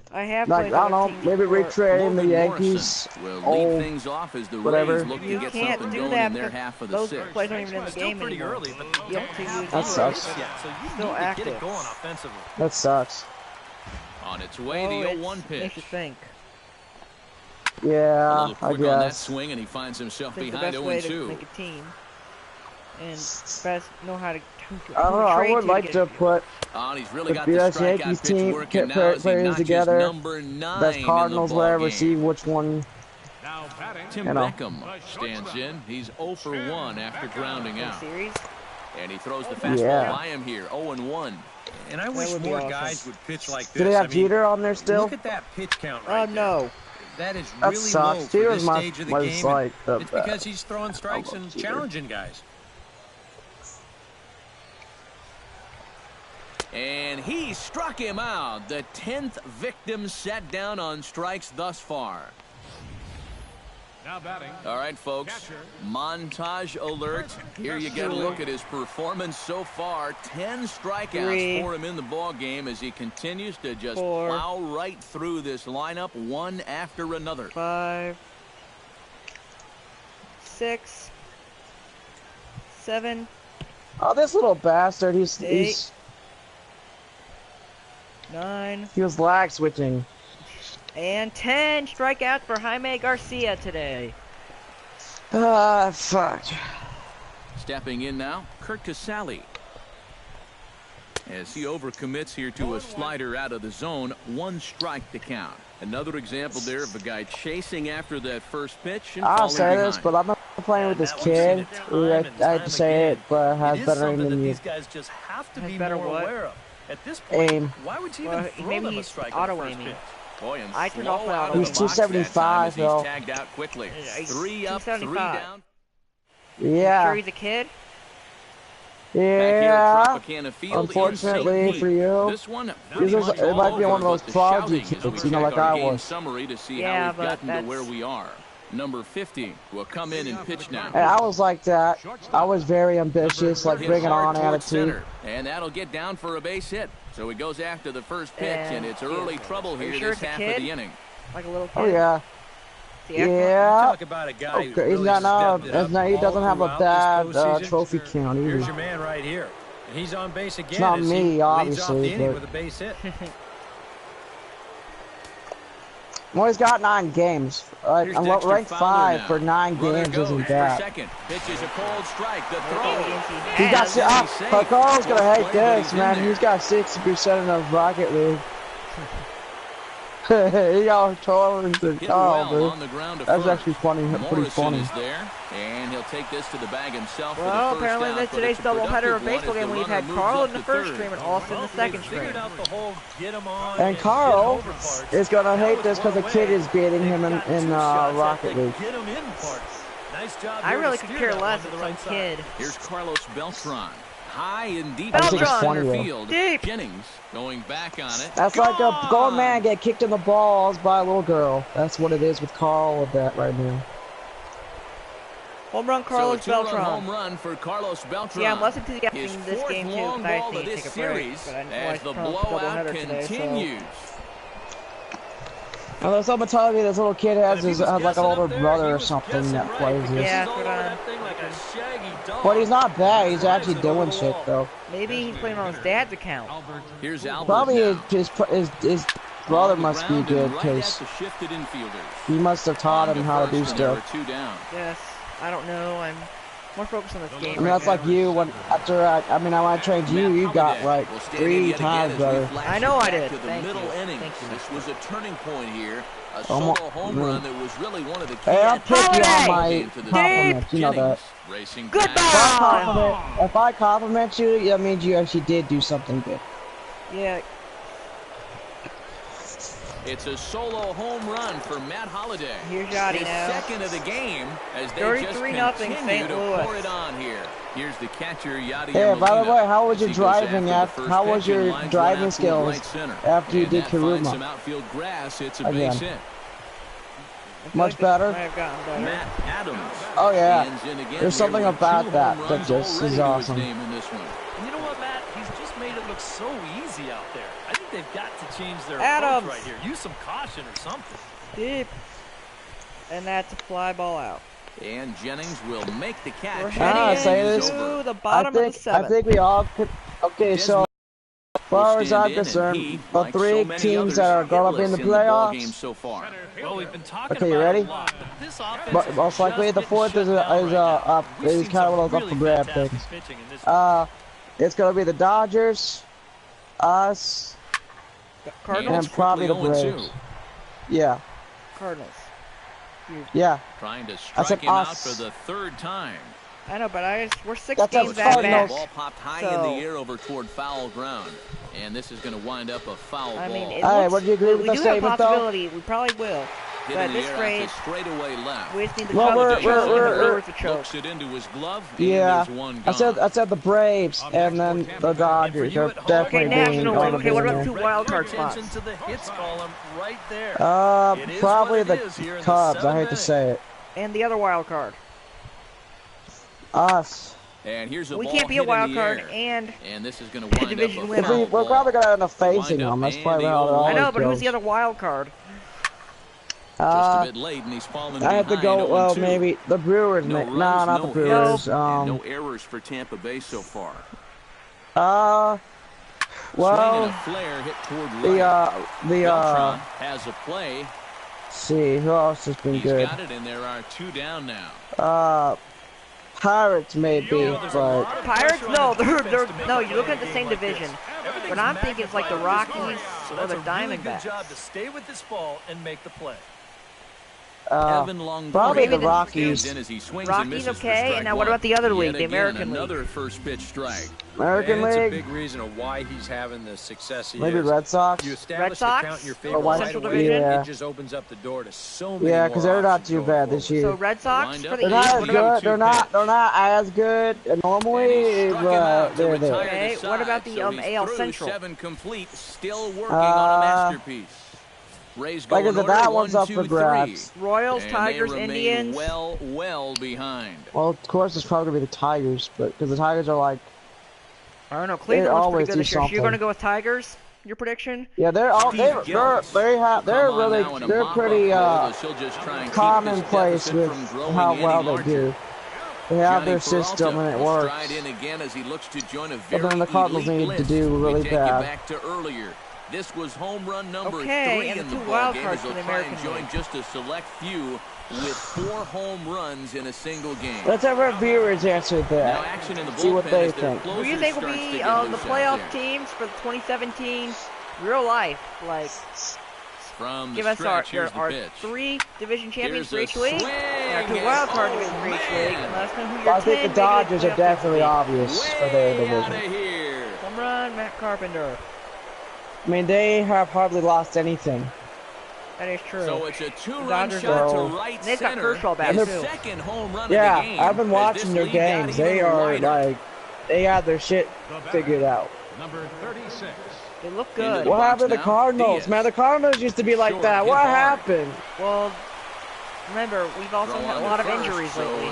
I have Like, played I don't other know, teams maybe before. recreating the Logan Yankees. Morrison will lead Oh, things off as the whatever. Rays look to You get can't something do going that in their because half of the those sixth. players aren't even in the Still game pretty anymore. early, but You have to use That sucks. Yeah, so you Still need to get active. it going offensively. That sucks. On its way, Oh, the it 0-1 makes pitch. you think. A Yeah, little I quick on that guess. swing, and he finds himself I think the behind best way to 0-2. make a team and best know how to. I don't know. I trade would like get to it. put Oh, and he's really the got the best strikeout Yankees pitch team working now as he players notches together. number 9 Best Cardinals, in the ball whatever. game. See which one. Now batting. Tim You know. Beckham stands in. He's 0 for 1 after grounding out. Series. And he throws the fastball Yeah. by him here, 0-1. And I wish would be more awesome. guys would pitch like this. Do they have I mean, Jeter on there still? Look at that pitch count right there. No. That is That really sucks. low for Jeter's this my stage of the was game. like the It's because best. he's throwing strikes and Jeter. challenging guys. And he struck him out. The 10th victim set down on strikes thus far. Now batting. All right, folks, Catcher. montage alert. Here you get a look at his performance so far. 10 strikeouts 3, for him in the ball game as he continues to just 4, plow right through this lineup one after another. 5, 6, 7, Oh, this little bastard. He 9, was lag switching. and 10 strikeouts for Jaime Garcia today. Fuck. Stepping in now, Kurt Casale. As he overcommits here to a slider out of the zone, 1 strike to count. Another example there of a guy chasing after that first pitch and I'll falling say behind. this, but I'm not playing with this That one's seen kid. it time and I hate time to say again. it, but has It is better aim something than that you. these guys just have to Has be better more what? aware of. At this point, Aim. why would you Well, even throw maybe them a he's strike on the first auto-aiming. pitch? Boy, and I turned slow off my out auto. of He's the box that time 275 as he's though. tagged out quickly. He's 3 up, 3 275. down. Yeah. Sure he's a kid? Back here Yeah. at Tropicana Field in Unfortunately St. for you. This one, This was- much it might all be one of over, those but the prodigy shouting as kids, we you know, check like our I game was. summary to see Yeah, how we've but gotten to that's- where we are. Number 50 will come in and pitch now. And I was like that. I was very ambitious, like Hit bring it hard on towards attitude. center, and that'll get down for a base hit. So he goes after the first pitch, and it's early trouble here you sure this it's a half kid? of the inning. Like a little kid? Oh yeah. See, I- Yeah. Talk about a guy who Okay, he's really not stepped it it's up not, he all doesn't have a throughout bad this postseason. trophy count either. Here's your man right here. And he's on base again. not as me, he leads off obviously, the inning but- with a base hit. Well, he's got 9 games. Here's I'm Dexter ranked Fowler 5 now. for 9 Runner games goes isn't for bad. second. Pitches a cold strike. The throw. He got Has- Carl's gonna Well hate played, but this, he's in man. there. He's got 60% in the Rocket League. He got totally to Hit Carl, well dude. on the ground to That's first. actually funny, pretty Morrison funny. is there, and he'll take this to the bag himself. Well, for the first apparently out, that's but today's it's a doubleheader of productive baseball one as game. the We've runner had moves Carl up in the to first third. stream and Austin in the second stream. Figured out the whole get 'em on And get Carl 'em over parts. is gonna That hate was this because the one kid way. is beating him They've in got 2 shots Rocket at the League. get 'em in parts. Nice job I there really to could steer care that less one if to the some right side. kid. Here's Carlos Beltran. high and deep Beltran. field. Deep. Jennings going back on it. That's like a grown man get kicked in the balls by a little girl. That's what it is with Carl with that right now. Home run, Carlos Beltran. Home run for Carlos Beltran. Yeah, I'm less enthusiastic in this game too. I need to take a break, but I know as the blowout continues. Although someone telling me this little kid has like an older brother or something that plays this. Yeah, that's what but he's not bad. He's actually doing shit though. Maybe he's playing on his dad's account. Here's Albert. Probably his brother must be good because he must have taught him how to do stuff. Yes, I don't know. I'm more focused on this game. I mean, that's like you. When when I trained you, you got like 3 times better. I know I did. Thank you. This was a turning point here. A solo home run that was really one of the key. Hey, I'll pick you on my compliments. You know that. Goodbye. If I compliment you, that means you actually did do something good. Yeah. It's a solo home run for Matt Holliday. Here's Yachty now. Second of the game as they 33-0 continue St. to Louis. pour it on here. Here's the catcher, Yachty. Hey, by the way, how was your driving? How was your driving skills after you did Kiruma? Outfield grass. It's a base hit. Much better? Might have gotten better. Matt Adams. Oh yeah. There's something about that just is awesome. And you know what, Matt? He's just made it look so easy out there. I think they've got to change their approach right here. Use some caution or something. Deep. And that's a fly ball out. And Jennings will make the catch. We're heading to the bottom of the 7th. I think we all could. Okay, so as far as I'm concerned, the 3 teams that are going to be in the playoffs. So far. Well, we've been talking okay, you ready? But most likely the 4th is kind of up for grab things. It's going to be the Dodgers, us, Cardinals, and probably the Braves. Yeah. Cardinals. Yeah. Trying to strike him out for the 3rd time. I know, but we're 6 That's games out back. Ball popped high in the air over toward foul ground, and this is going to wind up a foul ball. I mean, hey, would you agree with the statement, though? We probably will. But at this rate, we just need the looks it into his glove, yeah, and one I said the Braves and then the Dodgers are definitely being on the okay, what about 2 wild card spots? Probably the Cubs. I hate to say it. And the other wild card. Us. And here's a we can't be a wild card and this is going to wind division up winner. We're probably going to end up facing them. That's probably how it always I know, but goes. who's the other wild card? Just a bit late, and he's fallen I have to go. Well, maybe the Brewers. No, not the Brewers. No errors for Tampa Bay so far. Well, a flare hit toward right. has a play. See who else has been good. He's got it, and there are 2 down now. Pirates maybe, but Pirates? No, they're no. You look at the same division, but I'm thinking it's like the Rockies or the Diamondbacks. Good job to stay with this ball and make the play. Probably the Rockies. Rockies, okay. And now what about the other league, the American League? Another first pitch strike. American League. That's a big reason of why he's having the success he maybe is. Red Sox. You establish the count in your favor right away. It just opens up the door to so many because they're not too bad this year. So Red Sox for the they're not as good. They're not as good normally, but they're there. Okay. What about the AL Central? 7 complete, still working on a masterpiece. Rays like I said, that one's up for grabs. Royals, Tigers, Indians. Well behind. Well, of course, it's probably gonna be the Tigers, but because the Tigers are like, I don't know. Cleveland was pretty good this year. So you're gonna go with Tigers? Your prediction? Yeah, they're pretty commonplace with how well they do. They have their system and it works. But then the Cardinals need to do really bad. This was home run number 3 and in the the 2 wild ballgame cards as for the they'll try American and join League. just a select few with 4 home runs in a single game. Let's have our viewers answer Now that. action in the See what bullpen they as their think. Who do you think will be the playoff teams for the 2017 real life? Like, From give the us our stretch, here's the pitch. 3 division champions for Here's each a league, swing, and 2 wild card divisions for each league. And let us know who your I think 10 the Dodgers are definitely obvious Way for their outta division. here. Home run, Matt Carpenter. I mean, they have hardly lost anything. That is true. So it's a 2-run Dodgers shot to are- right They've got center. Kershaw back, His too. second home run Yeah, of the game. I've been as watching this their lead got games. even They are wider. like, they got their shit figured out. Number 36. They look good. What happened to the Cardinals? Man, the Cardinals used to be like that. What happened? Well, remember, we've also had a lot of injuries lately.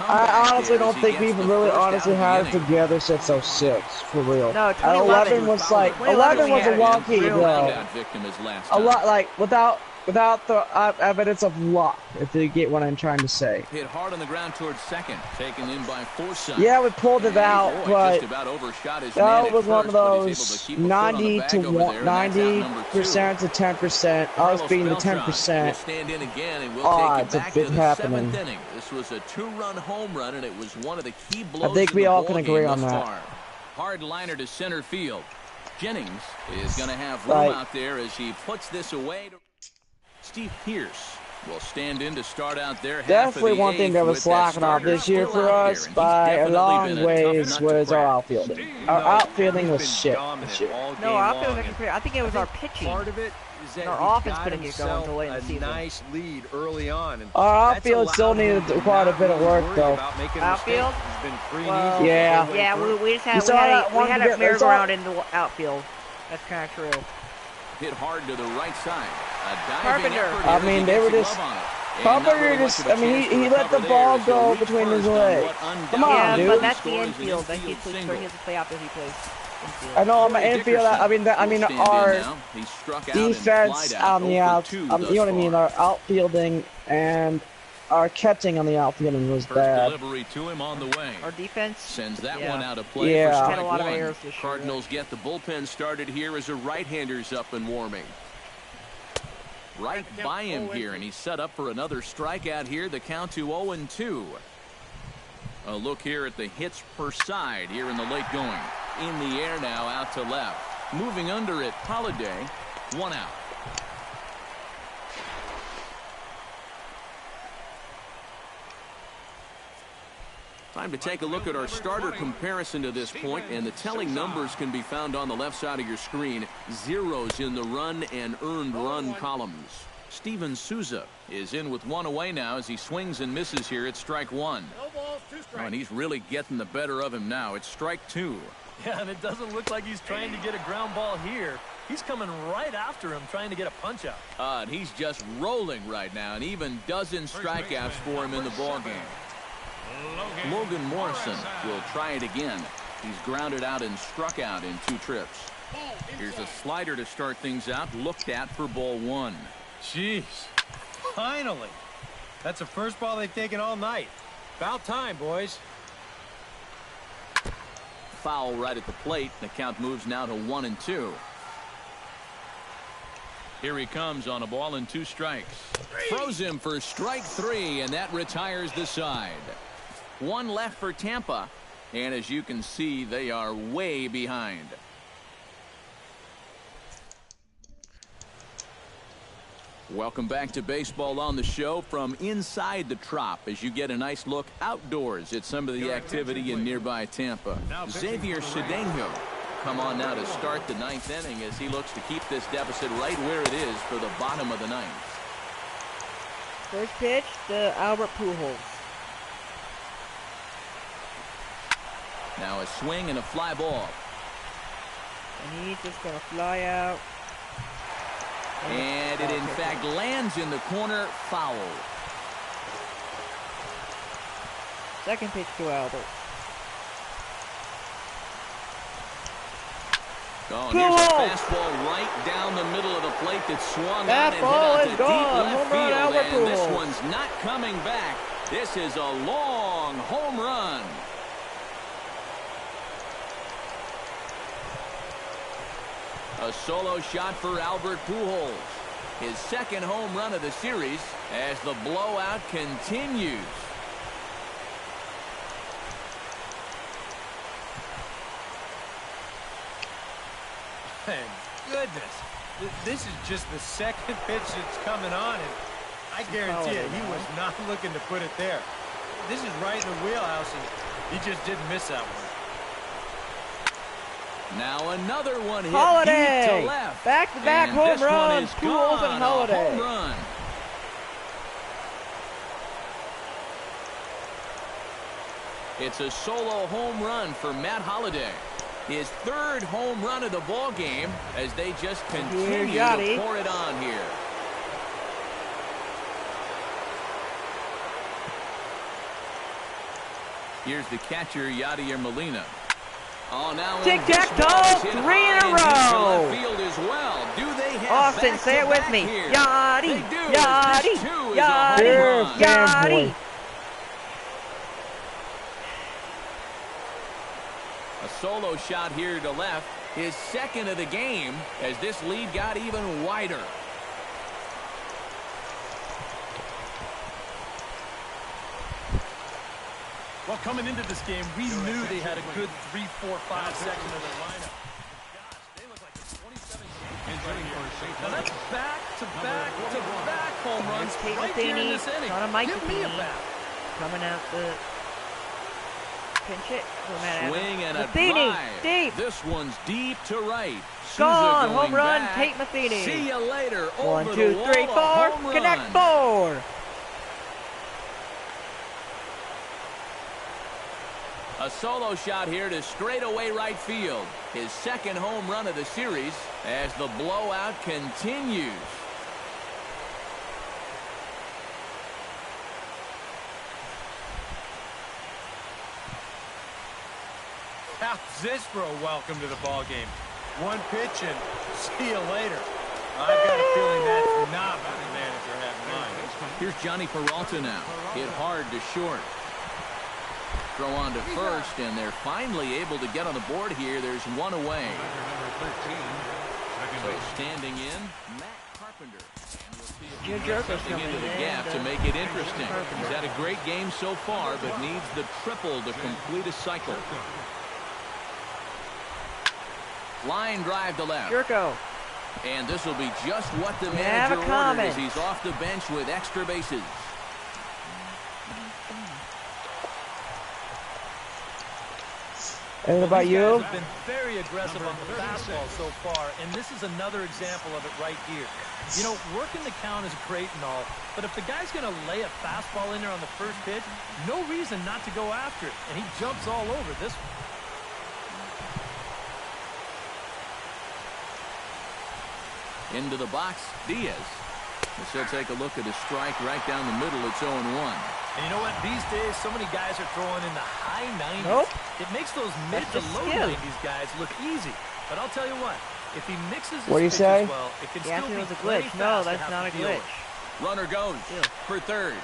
I honestly don't think we've really honestly had it together since 06, for real. No, 2011 11 was like, 11 was a wonky, though. A lot, like, without the evidence of luck, if you get what I'm trying to say. Hit hard on the ground towards second, taken in by Forsythe. Yeah, we pulled it out, but that was one of those 90 to 90% to 10%. I was being the 10% odds of it happening. This was a 2-run home run, and it was one of the key blows. I think we all can agree on that. Hard liner to center field. Jennings is going to have room out there as he puts this away. Steve Pierce will stand in to start out there. Definitely one thing that was slacking off this year for us by a long ways was our outfielding. Our outfielding was shit. No, our outfielding was actually pretty. I think it was our pitching. Part of it is that our offense couldn't get going until late in the season. Nice lead early on. And our outfield still needed quite a bit of work, though. Outfield? Well, yeah. Yeah, we just had we had a merry-go-round in the outfield. That's kind of true. Hit hard to the right side. Carpenter. I mean, they were just. Carpenter just. I mean, he let the ball go between his legs. Come on, dude. Yeah, but that's the infield. That he has to play out there. He plays infield. I know. I'm an infield. I mean, our defense on the out. You know what I mean? Our outfielding and our catching on the outfielding was bad. Delivery to him on the way. Our defense sends that one out of play. Yeah. For had a lot of one. errors this year. Cardinals get the bullpen started here as a right-hander's up and warming. Right by him here, and he's set up for another strikeout here. The count to 0-2. A look here at the hits per side here in the late going. In the air now, out to left. Moving under it, Holiday. 1 out. Time to take a look at our starter comparison to this point, and the telling numbers can be found on the left side of your screen. Zeros in the run and earned run columns. Steven Souza is in with 1 away now as he swings and misses here at strike 1. And he's really getting the better of him now. It's strike 2. Yeah, and it doesn't look like he's trying to get a ground ball here. He's coming right after him, trying to get a punch out. And he's just rolling right now, and even dozen strikeouts for him in the ballgame. Logan Morrison will try it again. He's grounded out and struck out in 2 trips. Here's a slider to start things out, looked at for ball 1. Jeez, finally. That's the first ball they've taken all night. About time, boys. Foul right at the plate. The count moves now to 1-2. Here he comes on a ball and 2 strikes. Throws him for strike 3, and that retires the side. 1 left for Tampa, and as you can see, they are way behind. Welcome back to Baseball on the Show from inside the Trop as you get a nice look outdoors at some of the activity in nearby Tampa. Xavier Cedeno come on now to start the 9th inning as he looks to keep this deficit right where it is for the bottom of the 9th. First pitch to Albert Pujols. Now a swing and a fly ball. And he's just going to fly out. And it in fact lands in the corner, foul. Second pitch to Albert. Oh, and here's a fastball right down the middle of the plate that swung that on and ball hit out is to gone. deep left Home run, field, Albert and this Pujols. one's not coming back. This is a long home run. A solo shot for Albert Pujols. His second home run of the series as the blowout continues. Man, goodness. This is just the second pitch that's coming on, and I guarantee you, he was not looking to put it there. This is right in the wheelhouse, and he just didn't miss that one. Now another one hit Holiday. deep to left. Back-to-back home runs. Pujols and Holiday. Home run. It's a solo home run for Matt Holliday. His third home run of the ball game as they just continue to pour it on here. Here's the catcher, Yadier Molina. Oh, now tic-tac-toe, 3 in a row. Field as well. Do they have Austin, say it with me. Here? Yachty, Yachty, Yachty, Yachty. A solo shot here to left. His second of the game as this lead got even wider. Well, coming into this game, we knew they had a good 3, 4, 5 section of their lineup. Gosh, they look like the 27 champions right here. Now that's back-to-back home runs right here in this inning. Give me a bat. Coming out the pinch hit. Swing and a Matheny, drive. deep. This one's deep to right. Gone, home run, back. Tate Matheny. See you later. 1, Over 2, the 3, wall, 4. Connect 4. A solo shot here to straightaway right field. His second home run of the series as the blowout continues. How's this for a welcome to the ball game? One pitch and see you later. I've got a feeling that's not what the manager had in mind. Here's Johnny Peralta now. Hit hard to short. Throw on to first, and they're finally able to get on the board here. There's one away. So standing in, Matt Carpenter. And we'll see if he gets something into the gap to make it interesting. He's had a great game so far, but needs the triple to complete a cycle. Line drive to left. Jerko. And this will be just what the manager ordered as he's off the bench with extra bases. And what about you? These guys have been very aggressive on the fastball so far, and this is another example of it right here. You know, working the count is great and all, but if the guy's going to lay a fastball in there on the first pitch, no reason not to go after it, and he jumps all over this one. Into the box, Diaz. He'll take a look at a strike right down the middle. It's 0-1. And you know what? These days, so many guys are throwing in the high 90s. Nope. It makes those mid to low 90s guys look easy. But I'll tell you what, if he mixes his pitches well, it can still be a glitch. No, that's not a glitch. Runner goes for third.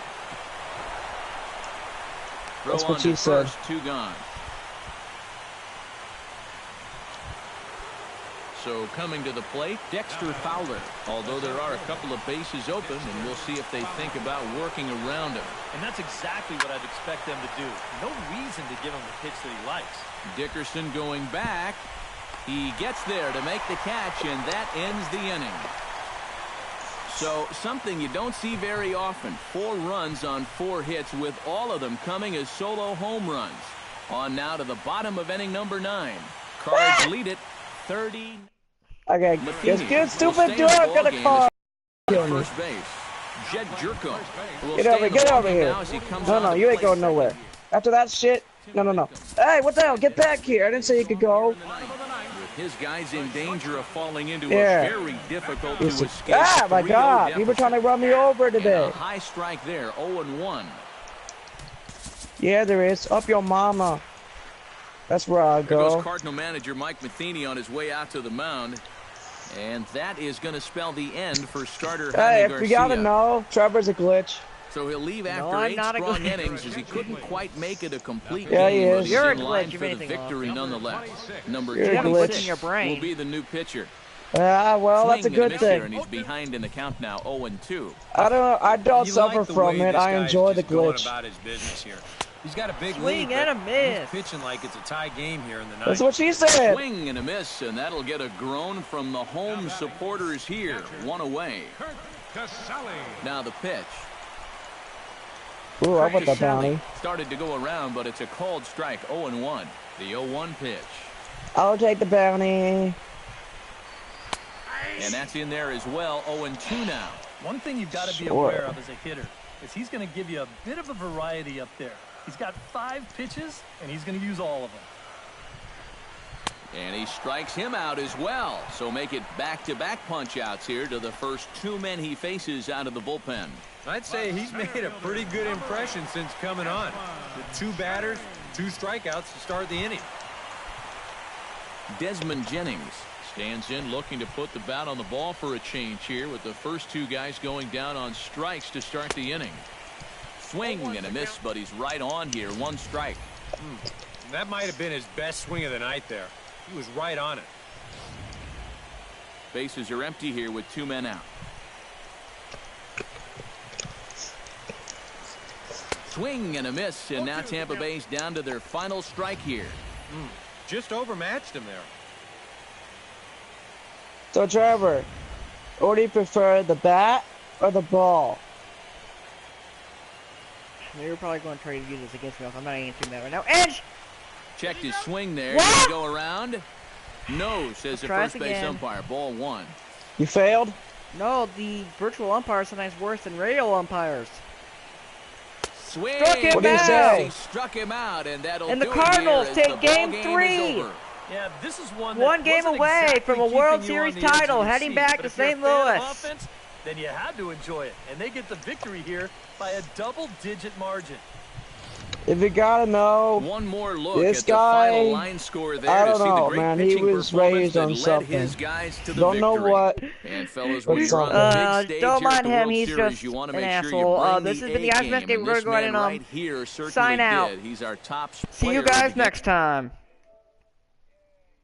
That's what you said. First, 2 gone. So coming to the plate, Dexter Fowler. Although there are a couple of bases open, and we'll see if they think about working around him. And that's exactly what I'd expect them to do. No reason to give him the pitch that he likes. Dickerson going back. He gets there to make the catch, and that ends the inning. So something you don't see very often. 4 runs on 4 hits, with all of them coming as solo home runs. On now to the bottom of inning number 9. Cards lead it 30. Okay, it's good, stupid dog gonna call. First base. Jed Jerko. Get over here. No, you ain't going nowhere. After that shit, no. Hey, what the hell? Get back here. I didn't say you could go. His guys in danger of falling into a very difficult to escape. Ah, my God. You were trying to run me over today. And a high strike there, 0-1. Yeah, there is. Up your mama. That's where I go. There goes Cardinal manager Mike Matheny on his way out to the mound. And that is going to spell the end for starter Jaime Garcia. If you gotta know, Trevor's a glitch. So he'll leave after 8 strong innings as he couldn't quite make it a complete game. He is. You're in line for the victory nonetheless. Number 26 will be the new pitcher. Well, that's a good thing. And he's behind in the count now, 0-2. I don't suffer from it. I enjoy the glitch. About his business here. He's got a big swing lead, and a miss. He's pitching like it's a tie game here in the 9th. That's what she said. Swing and a miss, and that'll get a groan from the home supporters here. 1 away. Now the pitch. Ooh, I want the bounty. Started to go around, but it's a called strike. 0-1. The 0-1 pitch. I'll take the bounty. And that's in there as well. 0-2 now. One thing you've got to be aware of as a hitter is he's going to give you a bit of a variety up there. He's got 5 pitches, and he's going to use all of them. And he strikes him out as well. So make it back-to-back punch-outs here to the first 2 men he faces out of the bullpen. I'd say he's made a pretty good impression since coming on. With 2 batters, 2 strikeouts to start the inning. Desmond Jennings stands in looking to put the bat on the ball for a change here with the first 2 guys going down on strikes to start the inning. Swing and a miss, but he's right on here. 1 strike. That might have been his best swing of the night there. He was right on it. Bases are empty here with 2 men out. Swing and a miss, and now Tampa Bay's down to their final strike here. Just overmatched him there. So Trevor, what do you prefer, the bat or the ball? They were probably going to try to use this against me. I'm not answering that right now. Edge! Checked his swing there. What? Did he go around? No, says the first base umpire. Ball 1. You failed? No, the virtual umpire is sometimes worse than real umpires. Swing. Struck him what do you out. say? He struck him out, and that'll And the do Cardinals it here take as the game ball 3. is over. Yeah, this is one game away exactly from a World keeping you on Series the edge of title, your heading seat. back But to if you're a St. fan of Louis. offense, then you had to enjoy it, and they get the victory here by a double-digit margin. If you gotta know, One more look this at the guy, final line score there I to don't see the know, great man. He pitching was performance raised that on led something. his guys to the Don't know victory. what. And fellas, But when you're on the big stage don't here at mind the him. World He's Series, just you want to an make sure asshole. you bring This the has been the A Guys Best game, Game. and We're this going to go ahead man and right here certainly sign out. did. He's our top See you player of guys the game. next time.